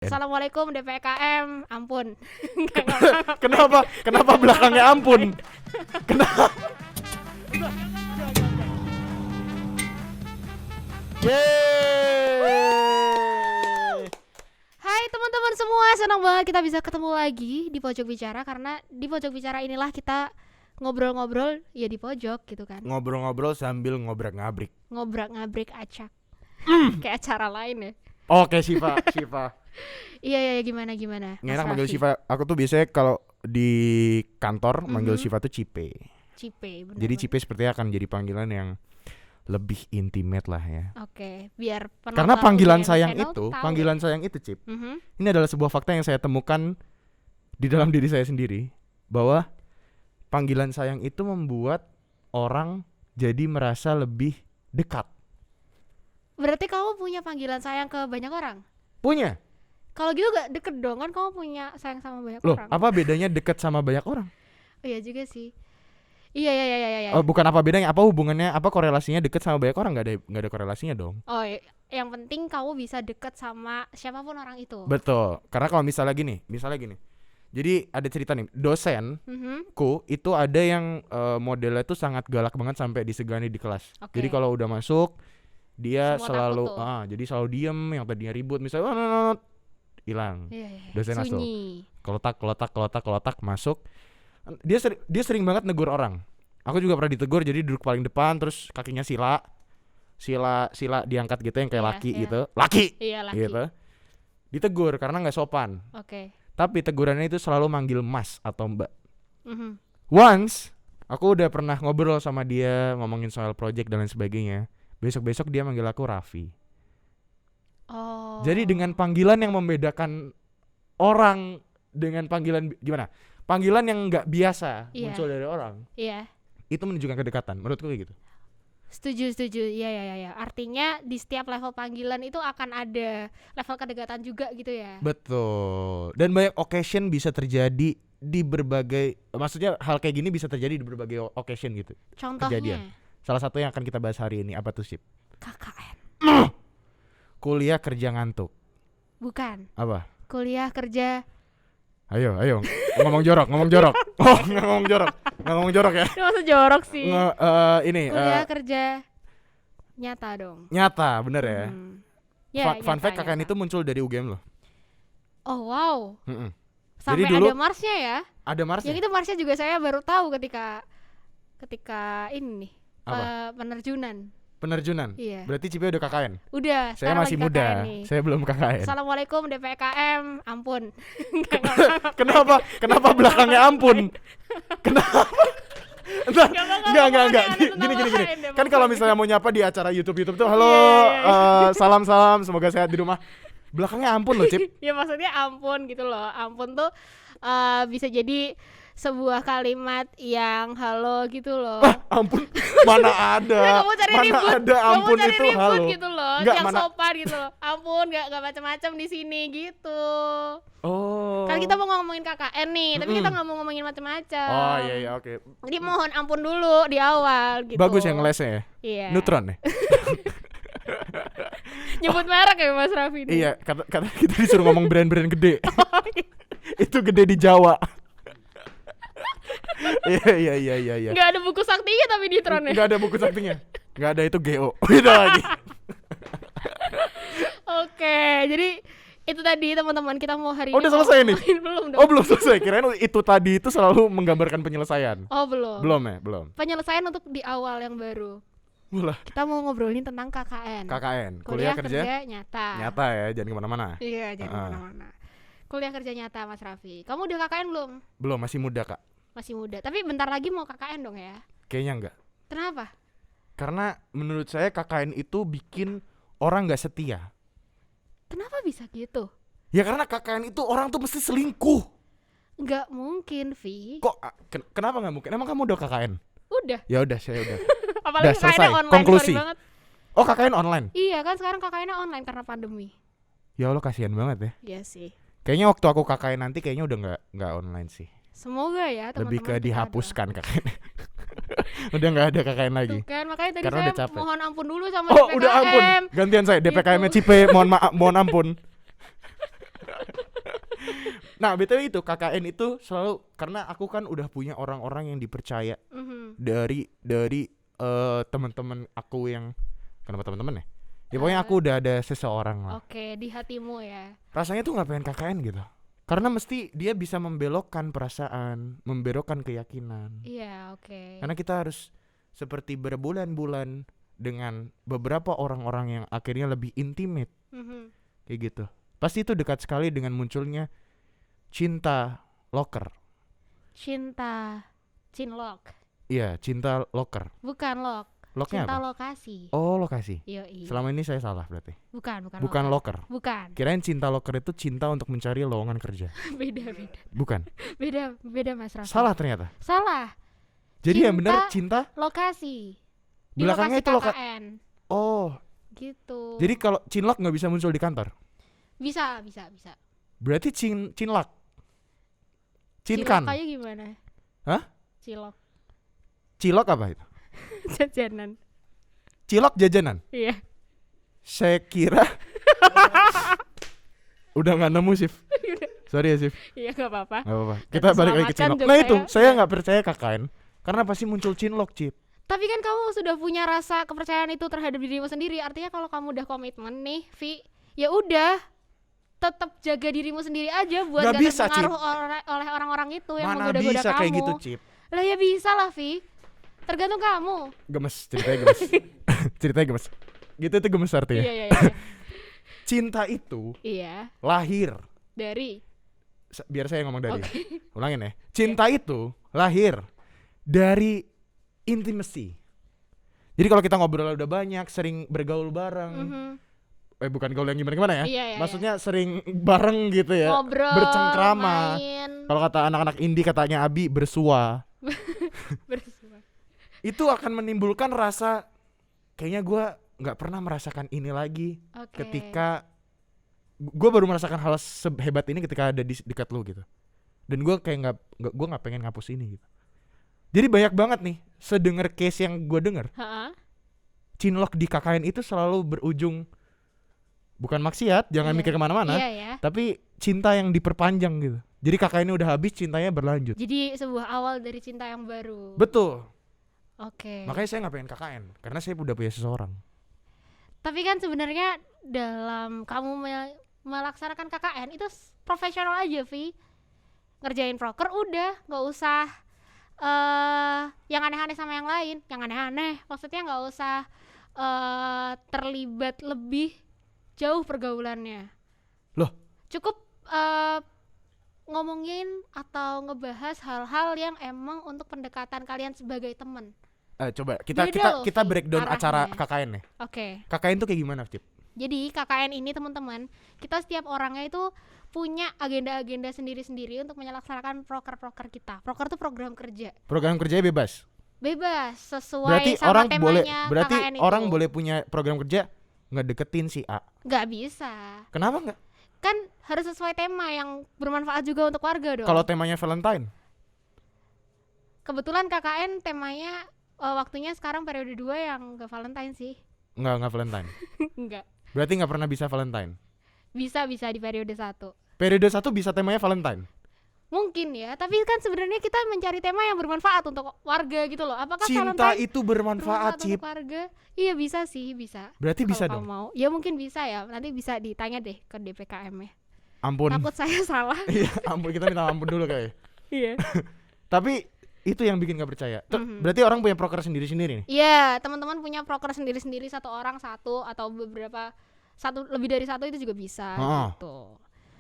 Assalamualaikum DPKM, ampun. Kenapa belakangnya ampun? Kenapa? Yeay. Hai teman-teman semua, senang banget kita bisa ketemu lagi di Pojok Bicara. Karena di Pojok Bicara inilah kita ngobrol-ngobrol ya di pojok gitu kan. Ngobrol-ngobrol sambil ngobrak-ngabrik. Ngobrak-ngabrik acak. Kayak acara lain ya. Oke Siva. Iya gimana. Nggak enak manggil Siva. Aku tuh biasanya kalau di kantor manggil Siva tuh Cipe. Cipe, bener. Jadi Cipe sepertinya akan jadi panggilan yang lebih intimate lah ya. Oke, biar Karena panggilan sayang itu, Cip. Mhm. Ini adalah sebuah fakta yang saya temukan di dalam diri saya sendiri, bahwa panggilan sayang itu membuat orang jadi merasa lebih dekat. Berarti kamu punya panggilan sayang ke banyak orang? Punya. Kalau gitu gak deket dong, kan kamu punya sayang sama banyak Loh, orang. apa bedanya dekat sama banyak orang? Oh, iya juga sih. Iya. Oh, bukan apa bedanya, apa hubungannya, apa korelasinya dekat sama banyak orang? Nggak ada korelasinya dong. Oh, yang penting kamu bisa deket sama siapapun orang itu. Betul. Karena kalau misalnya gini. Jadi ada cerita nih, dosenku itu ada yang modelnya tuh sangat galak banget sampai disegani di kelas. Oke. Jadi kalau udah masuk dia Semua selalu takut jadi selalu diem, yang tadinya ribut misalnya hilang. Iya. Dosen masuk. Sunyi. Kelotak masuk. Dia sering banget negur orang. Aku juga pernah ditegur, jadi duduk paling depan terus kakinya sila diangkat gitu yang kayak laki gitu. Laki. Iya, laki. Gitu. Ditegur karena enggak sopan. Oke. Tapi tegurannya itu selalu manggil Mas atau Mbak. Mhm. Once aku udah pernah ngobrol sama dia, ngomongin soal project dan lain sebagainya. Besok dia manggil aku Raffi. Oh. Jadi dengan panggilan yang membedakan orang dengan panggilan gimana? Panggilan yang nggak biasa muncul dari orang. Iya. Itu menunjukkan kedekatan. Menurutku kayak gitu. Setuju. Iya. Artinya di setiap level panggilan itu akan ada level kedekatan juga gitu ya. Betul. Dan banyak occasion bisa terjadi di berbagai, maksudnya hal kayak gini bisa terjadi di berbagai occasion gitu. Contohnya Kejadian. Salah satu yang akan kita bahas hari ini apa tuh, Sip? KKN. Kuliah kerja ngantuk. Bukan. Apa? Kuliah kerja. Ayo. ngomong jorok. Oh, nggak ngomong jorok ya. Ini masa jorok sih. Kuliah Kuliah kerja nyata dong. nyata, bener ya. Ya, Fun fact, KKN nyata. itu muncul dari UGM loh. Oh wow. Sampai Jadi dulu ada marsnya ya. ada marsnya. Yang itu marsnya juga saya baru tahu ketika ini nih. Apa? Penerjunan. Iya. Berarti Cipe udah KKN. Udah. Saya sekarang masih lagi muda. KKN nih. Saya belum KKN. Assalamualaikum DPKM, ampun. Kenapa belakangnya ampun? Kenapa? Enggak. Gini. Kan kalau misalnya mau nyapa di acara YouTube tuh, halo, salam, semoga sehat di rumah. Belakangnya ampun loh, Cip. Ya maksudnya ampun gitu loh. Ampun tuh bisa jadi sebuah kalimat yang halo gitu loh. Ampun, mana ada? Kamu cari Mana ribut. ada ampun Kamu cari itu ribut halo. gitu loh. Nggak, yang mana- sopan gitu loh. Ampun, enggak macam-macam di sini gitu. Oh. Kan kita mau ngomongin KKN nih, tapi kita nggak mau ngomongin macam-macam. Oh iya, oke. Jadi mohon ampun dulu di awal gitu. Bagus yang ngelesnya ya. Iya. Neutron ya. Nyebut merek ya Mas Raffi nih. Iya, kata kita disuruh ngomong brand-brand gede. Itu gede di Jawa. Iya. Nggak ada buku saktinya tapi di Tron ya. Nggak ada buku saktinya. Nggak ada, itu GO. Itu lagi. Oke, jadi itu tadi teman-teman, kita mau hari Oh, ini udah selesai nih? belum dong. Oh, belum selesai. Kirain itu tadi itu selalu menggambarkan penyelesaian. Oh, belum. Belum. Penyelesaian untuk di awal yang baru. Mulai. Kita mau ngobrolin tentang KKN. Kuliah kerja nyata. nyata ya, jangan kemana-mana. Iya, jangan kemana-mana. Kuliah kerja nyata, Mas Raffi. Kamu udah KKN belum? Belum, masih muda, Kak. Masih muda. Tapi bentar lagi mau KKN dong ya. Kayaknya enggak. Kenapa? Karena menurut saya KKN itu bikin orang enggak setia. Kenapa bisa gitu? Ya karena KKN itu orang tuh mesti selingkuh. Nggak mungkin, Vi. Kok kenapa nggak mungkin? Emang kamu udah KKN? Udah. Ya udah, saya udah. Apalagi selesai. KKN online. Konklusi. Sorry banget. Oh, KKN online? Iya kan, sekarang KKN online karena pandemi. Ya Allah, kasihan banget ya. Iya sih. Kayaknya waktu aku KKN nanti kayaknya udah nggak online sih. Semoga ya teman-teman. Lebih ke kita dihapuskan KKN. Udah nggak ada KKN lagi. Tuh kan, makanya tadi Karena saya udah capek. mohon ampun dulu sama Oh, DPKM. udah ampun. Gantian saya DPKM-nya Gitu. Cipe, mohon ampun. Nah, BTW itu KKN itu selalu karena aku kan udah punya orang-orang yang dipercaya dari teman-teman aku yang kenapa teman-teman ya? Ya pokoknya aku udah ada seseorang lah. Oke, di hatimu ya. Rasanya tuh nggak pengen KKN gitu. Karena mesti dia bisa membelokkan perasaan, membelokkan keyakinan. Iya, oke. Karena kita harus seperti berbulan-bulan dengan beberapa orang-orang yang akhirnya lebih intimate kayak gitu. Pasti itu dekat sekali dengan munculnya cinta locker. Cinlok. Iya, cinta locker. Bukan lock. Locknya Cinta apa? lokasi. Oh, lokasi. Yoi. Selama ini saya salah berarti. Bukan Locker. Bukan. Kirain cinta locker itu cinta untuk mencari lowongan kerja. Beda. Bukan. Beda Mas Raffi. Salah ternyata. Salah. Jadi yang Cinta benar cinta lokasi. Di belakangnya lokasi itu KKN. Oh, Gitu. jadi kalau cinlok nggak bisa muncul di kantor. bisa. Berarti cinlak. Cilok Cinkan. aja gimana? Hah? Cilok. Cilok apa itu? Jajanan. Cilok jajanan. Iya. Saya kira udah nggak nemu Sif. Sorry ya Sif. Iya enggak apa-apa. Nggak apa-apa. Dan Kita balik lagi ke selamatkan cinlok. joke Nah itu saya. saya nggak percaya KKN karena pasti muncul cinlok Cip. Tapi kan kamu sudah punya rasa kepercayaan itu terhadap dirimu sendiri. Artinya kalau kamu udah komitmen nih, Vi, ya udah tetap jaga dirimu sendiri aja buat Nggak gak bisa, terpengaruh oleh orang-orang itu yang Mana menggoda-goda bisa kamu. kayak gitu Cip. Lah ya bisa lah, Vi. Tergantung kamu. Gemes ceritanya gemes. Ceritanya gemes. Gitu itu gemes artinya. Iya. Cinta itu Iya. lahir. Dari. Biar saya ngomong dari. Oke. Ulangin ya. Cinta itu lahir dari intimacy. Jadi kalau kita ngobrol udah banyak, sering bergaul bareng. Bukan gaul yang gimana-gimana ya. Iya. Maksudnya sering bareng gitu ya. Ngobrol, bercengkrama. main. Kalau kata anak-anak indie katanya Abi bersua. Bersua. Itu akan menimbulkan rasa kayaknya gue nggak pernah merasakan ini lagi. Oke. Ketika gue baru merasakan hal sehebat ini ketika ada di dekat lu gitu. Dan gue kayak nggak pengen ngapus ini gitu. Jadi banyak banget nih sedenger case yang gue denger. Ha-ha. Cinlok di KKN itu selalu berujung bukan maksiat, jangan Iya. mikir kemana-mana, Iya ya. tapi cinta yang diperpanjang gitu. Jadi KKN ini udah habis, cintanya berlanjut. Jadi sebuah awal dari cinta yang baru. Betul. Oke. Makanya saya nggak pengen KKN karena saya udah punya seseorang. Tapi kan sebenarnya dalam kamu melaksanakan KKN itu profesional aja, Vi. Ngerjain proker udah, nggak usah yang aneh-aneh sama yang lain. Yang aneh-aneh, maksudnya nggak usah terlibat lebih jauh pergaulannya. Loh? Cukup ngomongin atau ngebahas hal-hal yang emang untuk pendekatan kalian sebagai teman. Coba kita Beda loh, kita Vi, breakdown arahnya. acara KKN nih. Oke. KKN tuh kayak gimana, Cip? Jadi KKN ini teman-teman, kita setiap orangnya itu punya agenda-agenda sendiri-sendiri untuk menyelaksanakan proker-proker kita. Proker itu program kerja. Program kerjanya bebas. Bebas sesuai Berarti sama orang temanya boleh berarti KKN itu. orang boleh punya program kerja nggak deketin si A. Nggak bisa. Kenapa nggak? Kan harus sesuai tema yang bermanfaat juga untuk warga dong. Kalau temanya Valentine? Kebetulan KKN temanya waktunya sekarang periode 2 yang nggak Valentine sih. Nggak Valentine. Enggak. Berarti nggak pernah bisa Valentine. Bisa di periode 1. Periode 1 bisa temanya Valentine. Mungkin ya, tapi kan sebenarnya kita mencari tema yang bermanfaat untuk warga gitu loh. Apakah Cinta Valentine itu bermanfaat, Cip. untuk warga? Iya bisa sih, bisa. Berarti bisa Kalau dong. kamu mau. Ya mungkin bisa ya. Nanti bisa ditanya deh ke DPKM ya. Ampun. Takut saya salah. Iya, ampun, kita minta ampun dulu kayak. Iya. Tapi itu yang bikin gak percaya. Mhm. Berarti orang punya proker sendiri-sendiri nih. Iya, teman-teman punya proker sendiri-sendiri, satu orang satu atau beberapa lebih dari satu itu juga bisa gitu.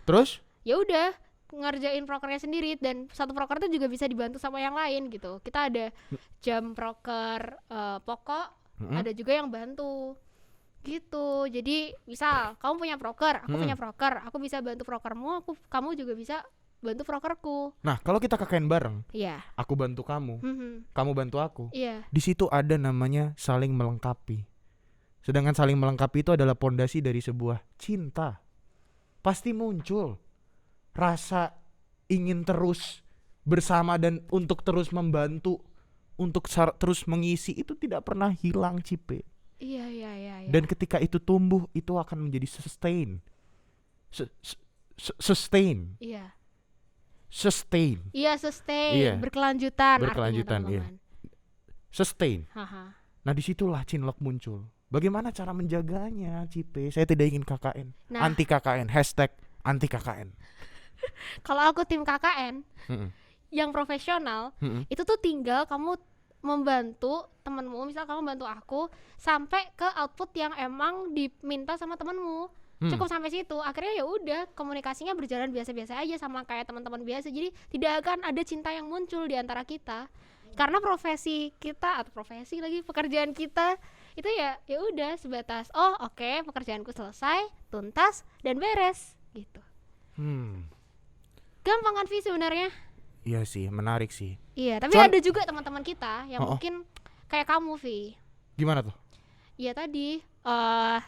Terus? Ya udah, ngerjain prokernya sendiri dan satu proker itu juga bisa dibantu sama yang lain gitu. Kita ada jam proker pokok, ada juga yang bantu gitu. Jadi misal kamu punya proker, aku punya proker, aku bisa bantu prokermu, kamu juga bisa bantu prokerku. Nah, kalau kita KKN bareng, Iya. aku bantu kamu, kamu bantu aku. Iya. Di situ ada namanya saling melengkapi. Sedangkan saling melengkapi itu adalah pondasi dari sebuah cinta. Pasti muncul rasa ingin terus bersama dan untuk terus membantu, untuk terus mengisi, itu tidak pernah hilang, Cipe. Iya. Dan ketika itu tumbuh, itu akan menjadi sustain. Sustain. Iya. sustain. Iya, sustain, Iya. berkelanjutan Berkelanjutan, artinya, iya. teman-teman. Sustain. Haha. Nah disitulah cinlok muncul. Bagaimana cara menjaganya, Cipe? Saya tidak ingin KKN. Nah. Anti KKN. Hashtag anti KKN. Kalau aku tim KKN Mm-mm. yang profesional, Mm-mm. itu tuh tinggal kamu membantu temenmu, misal kamu bantu aku sampai ke output yang emang diminta sama temenmu. Cukup sampai situ. Akhirnya ya udah, komunikasinya berjalan biasa-biasa aja sama kayak teman-teman biasa. Jadi tidak akan ada cinta yang muncul di antara kita. Karena profesi kita atau profesi lagi pekerjaan kita itu ya udah sebatas oke, pekerjaanku selesai, tuntas dan beres gitu. Gampang kan Vi sebenarnya? Iya sih, menarik sih. Iya, tapi ada juga teman-teman kita yang mungkin kayak kamu Vi. Gimana tuh? Iya tadi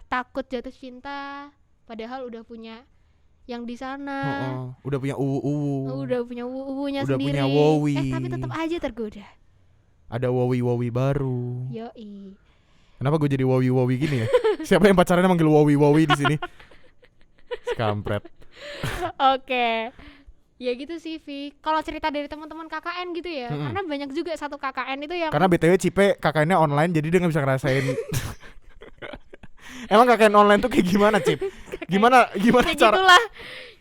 takut jatuh cinta padahal udah punya yang di sana. Udah punya uwu. Udah punya uwunya Udah sendiri. punya wowi. Tapi tetap aja tergoda. Ada wowi baru. Yoi. Kenapa gue jadi wowi gini ya? Siapa yang pacarannya manggil wowi di sini? Kampret. Oke. Ya gitu sih Vi. Kalau cerita dari teman-teman KKN gitu ya, karena banyak juga satu KKN itu yang Karena BTW Cipe KKN-nya online jadi dia gak bisa ngerasain. Emang KKN online tuh kayak gimana, Cip? Gimana ya cara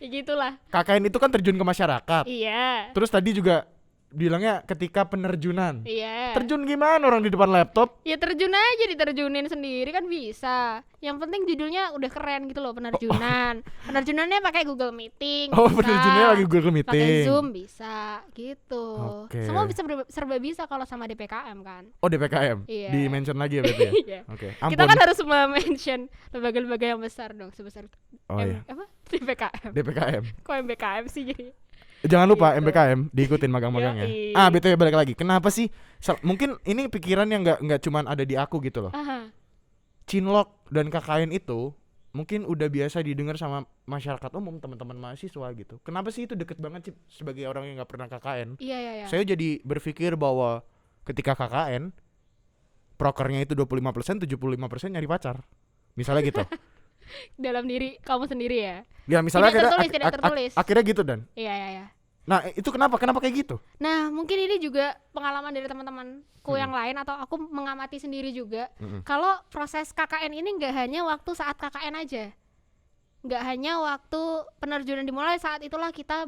gitulah. KKN itu kan terjun ke masyarakat. Iya. Terus tadi juga bilangnya ketika penerjunan. Iya. Terjun gimana orang di depan laptop? Ya terjun aja, diterjunin sendiri kan bisa. Yang penting judulnya udah keren gitu loh, penerjunan. Penerjunannya pakai Google Meeting. Oh, bisa. penerjunannya lagi Google Meeting. Pakai Zoom bisa gitu. Oke. Semua bisa serba bisa kalau sama DPKM kan. Oh, DPKM. Iya. Di mention lagi ya berarti ya. Iya. Oke. Kita kan harus mention lembaga-lembaga yang besar dong, sebesar iya. apa? DPKM. DPKM. Kok MBKM sih jadi? Jangan lupa Gitu. MBKM diikutin magang-magangnya. Yoi. BTW balik lagi. Kenapa sih? Mungkin ini pikiran yang nggak cuman ada di aku gitu loh. Aha. Cinlok dan KKN itu mungkin udah biasa didengar sama masyarakat umum, teman-teman mahasiswa gitu. Kenapa sih itu deket banget sih sebagai orang yang nggak pernah KKN? Iya. Saya jadi berpikir bahwa ketika KKN prokernya itu 25%, 75% nyari pacar. Misalnya gitu. Dalam diri kamu sendiri ya. Ya misalnya Tidak tertulis. akhirnya gitu dan. Iya. Nah, itu kenapa kayak gitu? Nah, mungkin ini juga pengalaman dari teman-temanku yang lain atau aku mengamati sendiri juga. Kalau proses KKN ini nggak hanya waktu saat KKN aja. Nggak hanya waktu penerjunan dimulai, saat itulah kita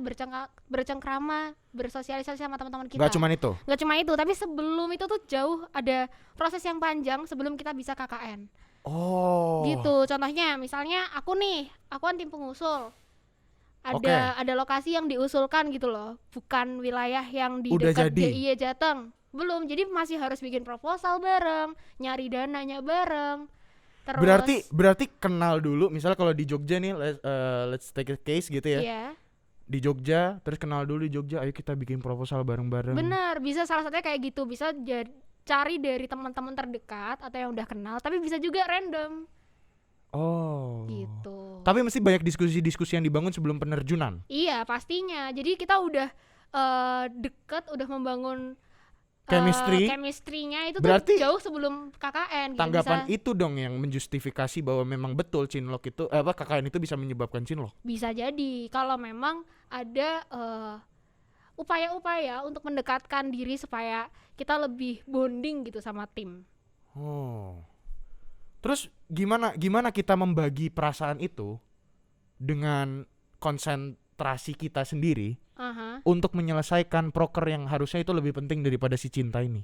bercengkrama, bersosialisasi sama teman-teman kita. Nggak cuma itu, tapi sebelum itu tuh jauh ada proses yang panjang sebelum kita bisa KKN. Oh. Gitu. Contohnya misalnya aku kan tim pengusul. Ada lokasi yang diusulkan gitu loh, bukan wilayah yang di dekat DIY Jateng. Belum, jadi masih harus bikin proposal bareng, nyari dananya bareng. Terus Berarti kenal dulu, misalnya kalau di Jogja nih, let's take a case gitu ya. Iya. Di Jogja, terus kenal dulu di Jogja, ayo kita bikin proposal bareng-bareng. Bener, bisa salah satunya kayak gitu, bisa cari dari teman-teman terdekat atau yang udah kenal, tapi bisa juga random. Oh. Gitu. Tapi mesti banyak diskusi-diskusi yang dibangun sebelum penerjunan. Iya, pastinya. Jadi kita udah deket, udah membangun chemistry-nya itu berarti tuh jauh sebelum KKN. Tanggapan itu dong yang menjustifikasi bahwa memang betul cinlok itu KKN itu bisa menyebabkan cinlok. Bisa jadi kalau memang ada upaya-upaya untuk mendekatkan diri supaya kita lebih bonding gitu sama tim. Oh. Terus gimana kita membagi perasaan itu dengan konsentrasi kita sendiri untuk menyelesaikan proker yang harusnya itu lebih penting daripada si cinta ini?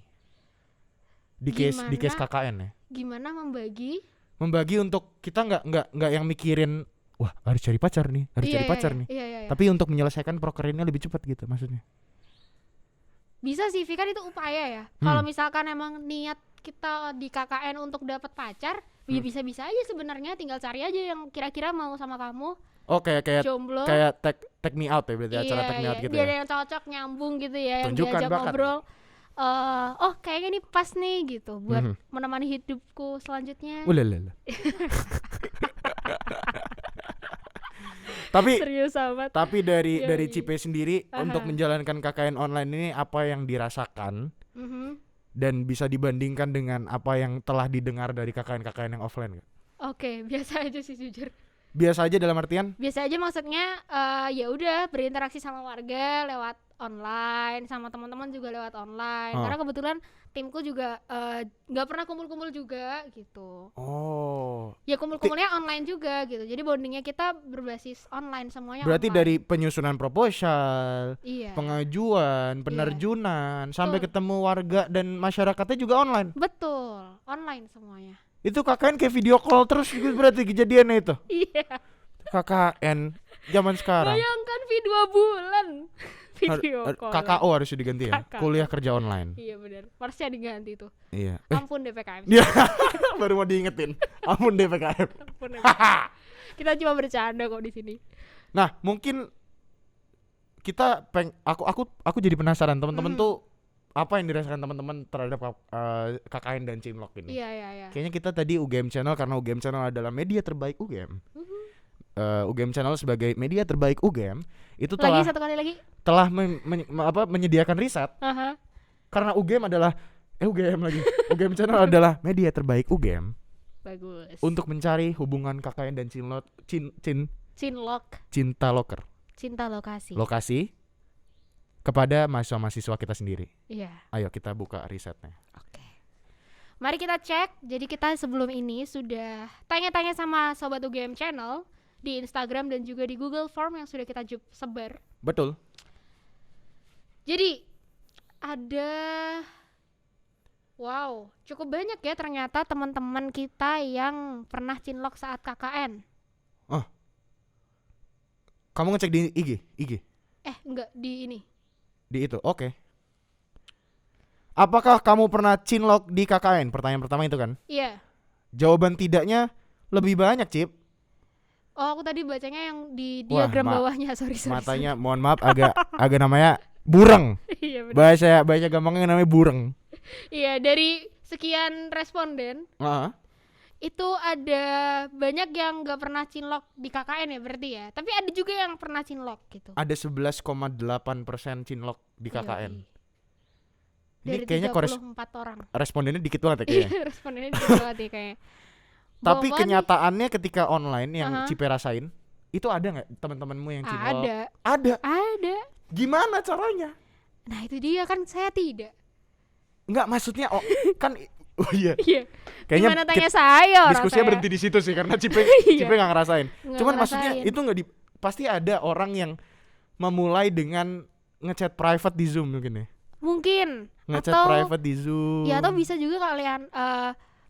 Di case KKN ya. Gimana membagi? Membagi untuk kita nggak yang mikirin wah harus cari pacar nih, Iya. Tapi untuk menyelesaikan proker ini lebih cepat gitu maksudnya. Bisa sih, kan itu upaya ya. Kalau misalkan emang niat kita di KKN untuk dapat pacar, ya bisa-bisa aja sebenarnya, tinggal cari aja yang kira-kira mau sama kamu. Oh kayak jomblo. Kayak take me out ya berarti acara take me out gitu biar ya. Yang cocok nyambung gitu ya, yang Tunjukkan diajak bakat. ngobrol. Kayaknya ini pas nih gitu buat menemani hidupku selanjutnya. Ulalala. Tapi serius amat. Tapi dari Cipe sendiri untuk menjalankan KKN online ini apa yang dirasakan dan bisa dibandingkan dengan apa yang telah didengar dari KKN yang offline? Oke, biasa aja sih jujur. Biasa aja dalam artian? Biasa aja maksudnya ya udah berinteraksi sama warga lewat online, sama teman-teman juga lewat online. Oh. Karena kebetulan timku juga nggak pernah kumpul-kumpul juga gitu. Oh. Ya kumpul-kumpulnya online juga gitu. Jadi bondingnya kita berbasis online semuanya. Berarti online. dari penyusunan proposal, Iya. pengajuan, penerjunan, sampai Betul. ketemu warga dan masyarakatnya juga online. Betul, online semuanya. Itu KKN kayak video call terus gitu berarti kejadiannya itu. Iya. KKN zaman sekarang. Bayangkan 2 bulan video call. KKO harus diganti ya. KKO. Kuliah kerja online. Iya benar. Harusnya diganti tuh. Iya. Ampun DPKM. Dia baru mau diingetin. Ampun DPKM. Ampun DPKM. Kita cuma bercanda kok di sini. Nah, mungkin kita aku jadi penasaran teman-teman tuh apa yang dirasakan teman-teman terhadap KKN dan Cinlok ini. Iya. Kayaknya kita tadi UGM Channel karena UGM Channel adalah media terbaik UGM. UGM Channel sebagai media terbaik UGM itu Lagi satu kali lagi. telah menyediakan riset Aha. karena UGM adalah UGM lagi. UGM Channel adalah media terbaik UGM Bagus. untuk mencari hubungan KKN dan Cinlok Cinlok, cinta loker. cinta lokasi. Lokasi kepada mahasiswa-mahasiswa kita sendiri. Iya. Ayo kita buka risetnya. Oke. Mari kita cek. Jadi kita sebelum ini sudah tanya-tanya sama sobat UGM Channel di Instagram dan juga di Google Form yang sudah kita sebar. Betul. Jadi ada cukup banyak ya ternyata teman-teman kita yang pernah cinlok saat KKN. Kamu ngecek di IG? Enggak di ini. Di itu, oke. Apakah kamu pernah cinlok di KKN? Pertanyaan pertama itu kan. Iya. Jawaban tidaknya lebih banyak, Cip. Oh, aku tadi bacanya yang di diagram bawahnya. Sorry. Matanya, mohon maaf, agak namanya bureng. Iya benar. Bahasa gampangnya namanya bureng. Iya, dari sekian responden itu ada banyak yang nggak pernah cinlok di KKN ya berarti ya. Tapi ada juga yang pernah cinlok gitu. Ada 11,8% cinlok di KKN. Dari Ini kayaknya 34 orang. respondennya dikit banget ya kayaknya. Iya, respondennya dikit banget ya kayaknya. Tapi Bawa kenyataannya ketika online yang Aha. Cipe rasain, itu ada nggak teman-temanmu yang cinlok? Ada. Gimana caranya? Nah itu dia kan saya tidak. Enggak, maksudnya kan iya. Iya. Kayaknya Gimana tanya saya orang diskusinya saya. berhenti di situ sih karena Cipe Iya. Cipe nggak ngerasain. Nggak Cuman ngerasain. maksudnya itu pasti ada orang yang memulai dengan ngechat private di Zoom mungkin ya. Mungkin. Ngechat Atau private di Zoom. ya atau bisa juga kalian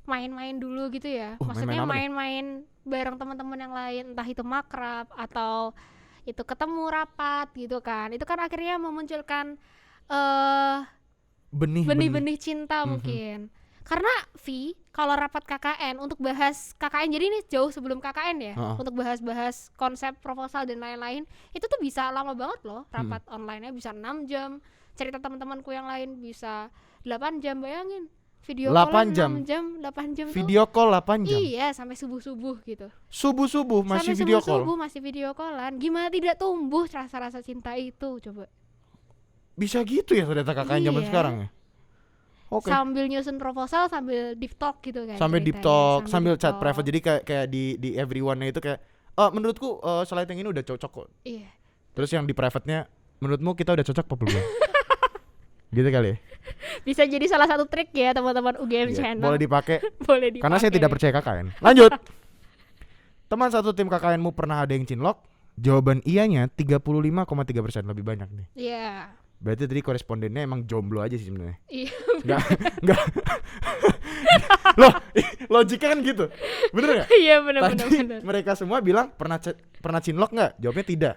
main-main dulu gitu ya. Maksudnya main-main apa nih? main-main bareng teman-teman yang lain, entah itu makrab atau itu ketemu rapat gitu kan. Itu kan akhirnya memunculkan benih-benih cinta mungkin. Karena kalau rapat KKN untuk bahas KKN, jadi ini jauh sebelum KKN ya, untuk bahas-bahas konsep proposal dan lain-lain, itu tuh bisa lama banget loh rapat online-nya, bisa 6 jam. Cerita teman-temanku yang lain bisa 8 jam, bayangin. Video call 6 jam, 8 jam Video call 8 jam. Iya, sampai subuh-subuh gitu. Subuh-subuh masih Sampai video subuh-subuh call. masih video callan. Gimana tidak tumbuh rasa-rasa cinta itu coba. Bisa gitu ya ternyata KKN zaman Iya. sekarang ya. Oke. Sambil nyusun proposal, sambil deep talk gitu kan. Sambil deep ceritanya. talk, sambil deep chat talk. private. Jadi kayak di everyone-nya itu kayak menurutku slide yang ini udah cocok kok. Iya. Terus yang di private-nya menurutmu kita udah cocok apa belum? Gitu kali ya. Bisa jadi salah satu trik ya teman-teman UGM Iya, Channel. boleh dipakai Boleh dipakai. karena saya tidak percaya KKN. Lanjut. Teman satu tim KKN-mu pernah ada yang cinlok? Jawaban iyanya 35,3%, lebih banyak nih. Iya. Berarti tadi korespondennya emang jomblo aja sih sebenarnya. Iya. Enggak. Loh, logiknya kan gitu. Bener gak? Iya benar. Tadi mereka semua bilang pernah cinlok nggak? Jawabnya tidak.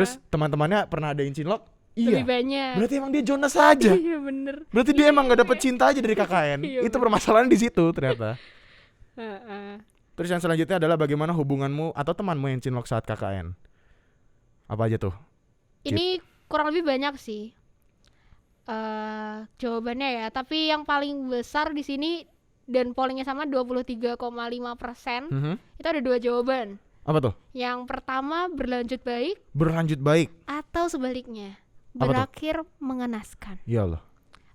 Terus teman-temannya pernah ada yang cinlok? Iya. Lebih banyak. Berarti emang dia Jonas aja. Iya bener. Berarti dia emang gak dapet cinta aja dari KKN. Iya, Itu bener. permasalahan di situ ternyata. Terus yang selanjutnya adalah bagaimana hubunganmu atau temanmu yang cinlok saat KKN? Apa aja tuh? Ini kurang lebih banyak sih jawabannya ya. Tapi yang paling besar di sini dan pollingnya sama 23,5%. Itu ada 2 jawaban. Apa tuh? Yang pertama berlanjut baik Berlanjut baik. atau sebaliknya Apa tuh? berakhir mengenaskan. Ya Allah.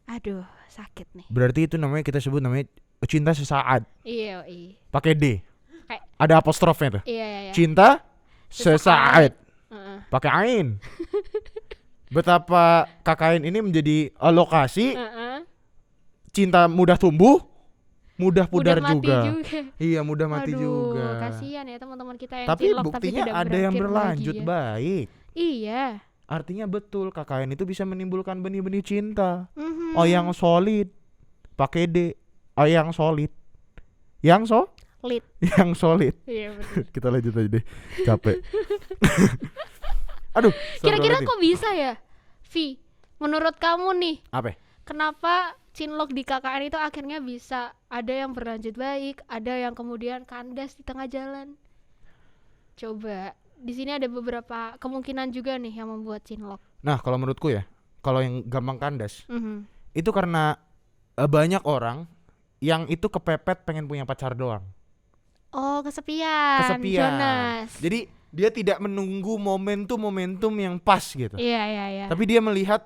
Aduh, sakit nih. Berarti itu namanya kita sebut namanya cinta sesaat. Iya. Pakai D. Kayak ada apostrofnya tuh. iya. Cinta sesaat. Heeh. Pakai ain. Betapa KKN ini menjadi lokasi Heeh. cinta mudah tumbuh, mudah pudar Mudah mati juga. juga. Iya, mudah mati Aduh, juga. kasihan ya teman-teman kita yang Tapi cinlok buktinya tidak ada yang berakhir berlanjut bahagia. baik. Iya. Artinya betul KKN itu bisa menimbulkan benih-benih cinta. Mhm. Oh, yang solid. Pakai D. Oh, yang solid. Yang Lit. yang solid. Iya betul. Kita lanjut aja deh. Capek. Aduh, Kira-kira astagfirullahaladzim. kok bisa ya, Vi? Menurut kamu nih, Apa? kenapa cinlok di KKN itu akhirnya bisa ada yang berlanjut baik, ada yang kemudian kandas di tengah jalan? Coba, di sini ada beberapa kemungkinan juga nih yang membuat cinlok. Nah, kalau menurutku ya, kalau yang gampang kandas Mhm. itu karena banyak orang yang itu kepepet pengen punya pacar doang. Oh, kesepian. Kesepian. Jonas. Jadi dia tidak menunggu momentum yang pas gitu. Iya. Tapi dia melihat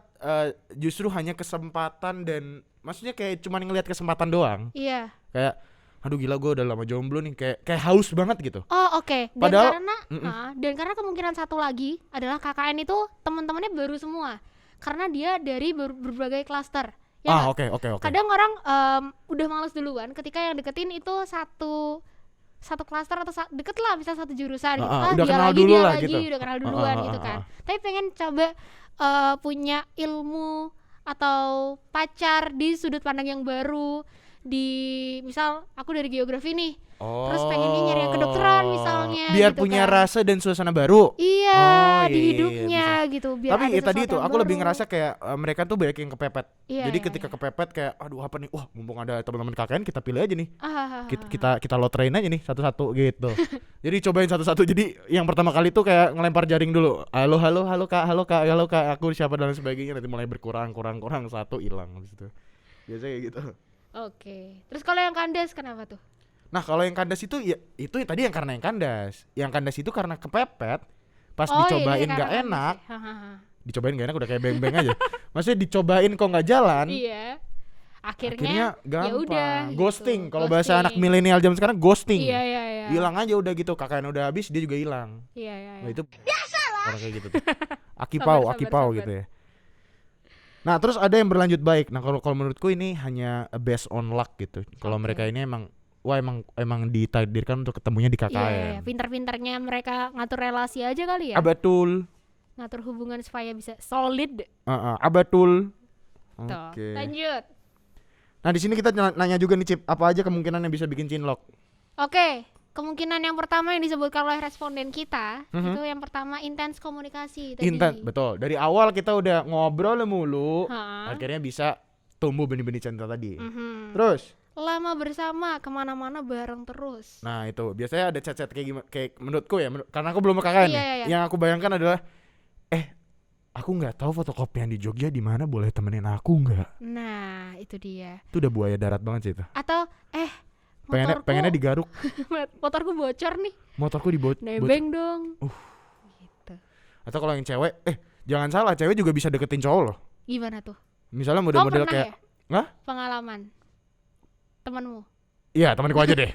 justru hanya kesempatan dan maksudnya kayak cuma ngelihat kesempatan doang. Iya. Kayak aduh gila gue udah lama jomblo nih, kayak haus banget gitu. Oh, oke. Dan Padahal- karena kemungkinan satu lagi adalah KKN itu teman-temannya baru semua. Karena dia dari berbagai klaster. Ya nggak? Oke. Kadang orang udah males duluan ketika yang deketin itu satu klaster atau deket lah, misal satu jurusan gitu. Udah dia kenal lagi, dulu dia lah lagi, gitu. udah kenal duluan gitu kan. Tapi pengen coba punya ilmu atau pacar di sudut pandang yang baru. Misal aku dari geografi nih, terus pengennya nyari yang kedokteran misalnya biar gitu punya kan. rasa dan suasana baru. Iya, Oh, di iya, hidupnya gitu. Biar Tapi ada ya tadi sesuatu itu yang aku lebih baru. ngerasa kayak mereka tuh banyak yang kepepet. Iya, Jadi iya, ketika iya. kepepet kayak aduh apa nih, wah mumpung ada teman-teman KKN kita pilih aja nih. Ah. Kita lotrain aja nih satu-satu gitu. Jadi cobain satu-satu. Jadi yang pertama kali tuh kayak ngelempar jaring dulu. Halo kak, aku siapa dan lain sebagainya. Nanti mulai berkurang satu hilang habis itu. Biasanya kayak gitu. Oke. Terus kalau yang kandas kenapa tuh? Nah, kalau yang kandas itu ya itu tadi yang karena yang kandas. Yang kandas itu karena kepepet. Pas Oh, dicobain iya, nggak karena enak. kandas ya. Hahaha. Dicobain gak enak udah kayak beng-beng aja. Maksudnya dicobain kok nggak jalan. Iya. Akhirnya ya gampang. udah Ghosting. gitu. Kalau bahasa Ghosting. anak milenial zaman sekarang ghosting. Iya. Hilang aja udah gitu. KKN udah habis dia juga hilang. Iya. Nah, itu orang kayak gitu tuh. Sabar. Akipau gitu ya. Nah, terus ada yang berlanjut baik. Nah, kalau menurutku ini hanya based on luck gitu. Kalau Oke. mereka ini emang ditakdirkan untuk ketemunya di KKN. Iya, pintar-pintarnya mereka ngatur relasi aja kali ya. Betul. Ngatur hubungan supaya bisa solid. Betul. Tuh. Oke. Lanjut. Nah, di sini kita nanya juga nih, Cip, apa aja kemungkinan yang bisa bikin cinlok? Oke, kemungkinan yang pertama yang disebutkan oleh responden kita Mhm. itu yang pertama intens komunikasi tadi. Betul. Dari awal kita udah ngobrol mulu, Ha. akhirnya bisa tumbuh benih-benih cinta tadi. Mhm. Terus, Lama bersama, kemana-mana bareng terus. nah itu biasanya ada chat-chat kayak gimana? Kayak menurutku ya, karena aku belum KKN nih. Iya. Yang aku bayangkan adalah, aku nggak tahu fotokopian di Jogja di mana, boleh temenin aku nggak? Nah, itu dia. Itu udah buaya darat banget sih itu. Atau Pengennya digaruk, motorku bocor nih, motorku nebeng dong. Gitu. Atau kalau yang cewek, jangan salah, cewek juga bisa deketin cowok loh. Gimana tuh? Misalnya Kamu model-model pernah kayak, ya? Hah? Pengalaman temanmu? Iya temanku aja deh.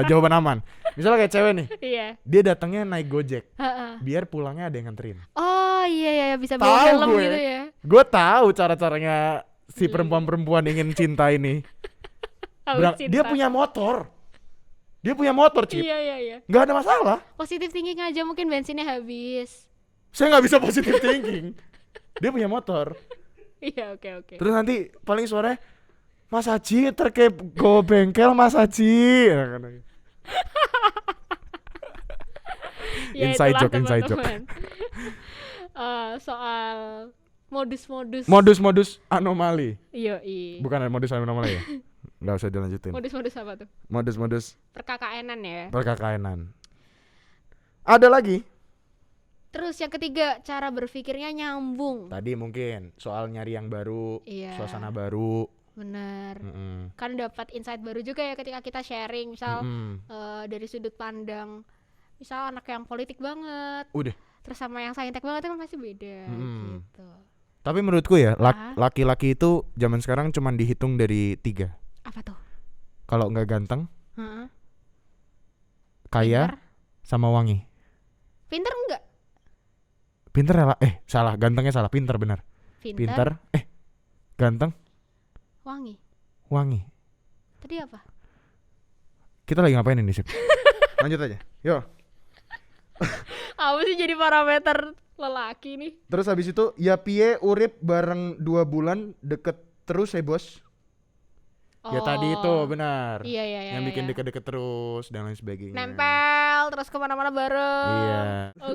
Jawaban aman. Misalnya kayak cewek nih, Iya. dia datangnya naik Gojek, Ha-ha. biar pulangnya ada yang nganterin. Oh iya bisa Tahu bawa helm gue. gitu ya. Gue tahu cara-caranya si perempuan-perempuan ingin cinta ini. Haus cinta. Dia punya motor, Cip. Iya. Nggak ada masalah. Positif thinking aja, mungkin bensinnya habis. Saya nggak bisa positive thinking. Dia punya motor. Iya, oke. Terus nanti paling suaranya, Mas Haji terkep go bengkel Mas Haji. Ya, Inside itulah, joke. teman-teman. Soal modus-modus. Modus-modus anomali. Yoi. Bukan modus anomali ya? Nggak usah dilanjutin. Modus-modus apa tuh? Modus-modus Perkakainan ya. perkakainan. Ada lagi. Terus yang ketiga, cara berpikirnya nyambung. Tadi mungkin soal nyari yang baru, Iya. suasana baru. Bener. Mm-mm. Kan dapat insight baru juga ya ketika kita sharing, misal Mm-mm. dari sudut pandang, misal anak yang politik banget, Udah. terus sama yang saintek banget itu kan pasti beda gitu. Tapi menurutku ya, Ah. laki-laki itu zaman sekarang cuman dihitung dari 3. Apa tuh? Kalau nggak ganteng, Heeh. kaya, sama wangi. Pinter enggak? Pinter ya lah. Salah, gantengnya salah. Pinter benar. Pinter. Ganteng. Wangi. Tadi apa? Kita lagi ngapain ini, Sip? Lanjut aja. Yo. Apa sih jadi parameter lelaki nih? Terus habis itu ya piye urip bareng 2 bulan deket terus bos. Ya tadi itu benar. Iya. Yang bikin deket-deket terus dan lain sebagainya. Nempel terus kemana-mana bareng. Iya.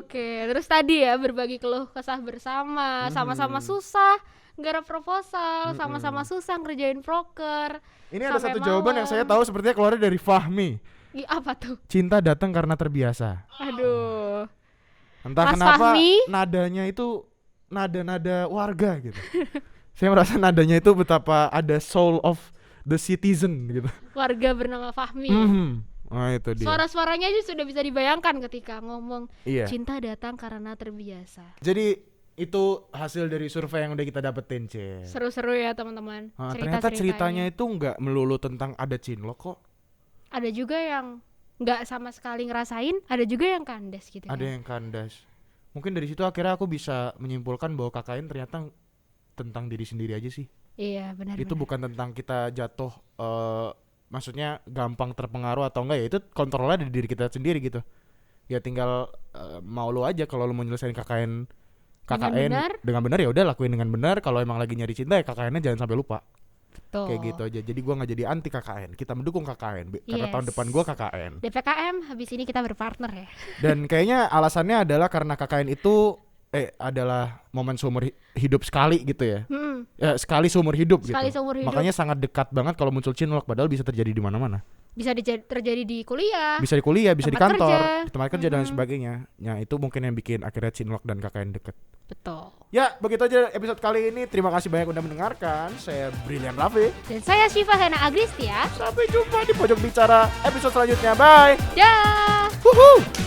Oke, terus tadi ya berbagi keluh kesah bersama, sama-sama susah nggarap proposal, sama-sama susah ngerjain proker. Ini ada satu jawaban yang saya tahu sepertinya keluar dari Fahmi. Apa tuh? Cinta datang karena terbiasa. Aduh. Entah Mas kenapa Fahmi? nadanya itu nada-nada warga gitu. Saya merasa nadanya itu betapa ada soul of the citizen gitu. Warga bernama Fahmi. Nah itu dia. Suara-suaranya aja sudah bisa dibayangkan ketika ngomong Cinta datang karena terbiasa. Jadi itu hasil dari survei yang udah kita dapetin, Ce. Seru-seru ya teman-teman. Ternyata ceritanya itu nggak melulu tentang ada cinlok kok. Ada juga yang nggak sama sekali ngerasain, ada juga yang kandas gitu. Ada yang kandas. Mungkin dari situ akhirnya aku bisa menyimpulkan bahwa KKN ternyata tentang diri sendiri aja sih. Iya benar. Itu bukan tentang kita jatuh, maksudnya gampang terpengaruh atau enggak ya, itu kontrolnya dari diri kita sendiri gitu. Ya tinggal mau lu aja kalau lu mau nyelesain KKN dengan benar ya udah lakuin dengan benar. Kalau emang lagi nyari cinta ya KKN-nya jangan sampai lupa. Betul. Kayak gitu aja. Jadi gua nggak jadi anti KKN. Kita mendukung KKN karena tahun depan gua KKN. DPKM habis ini kita berpartner ya. Dan kayaknya alasannya adalah karena KKN itu adalah momen seumur hidup sekali gitu ya. Sekali seumur hidup gitu. Makanya sangat dekat banget kalau muncul cinlok, padahal bisa terjadi di mana-mana. Bisa terjadi di kuliah. Bisa di kuliah, bisa di kantor, kerja. di tempat kerja dan sebagainya. Ya itu mungkin yang bikin akhirnya cinlok dan KKN deket. Betul. Ya begitu aja episode kali ini. Terima kasih banyak udah mendengarkan. Saya Brilian Raffi. Dan saya Syifa Hena Agristia. Sampai jumpa di Pojok Bicara episode selanjutnya. Bye. Dah. Woohoo.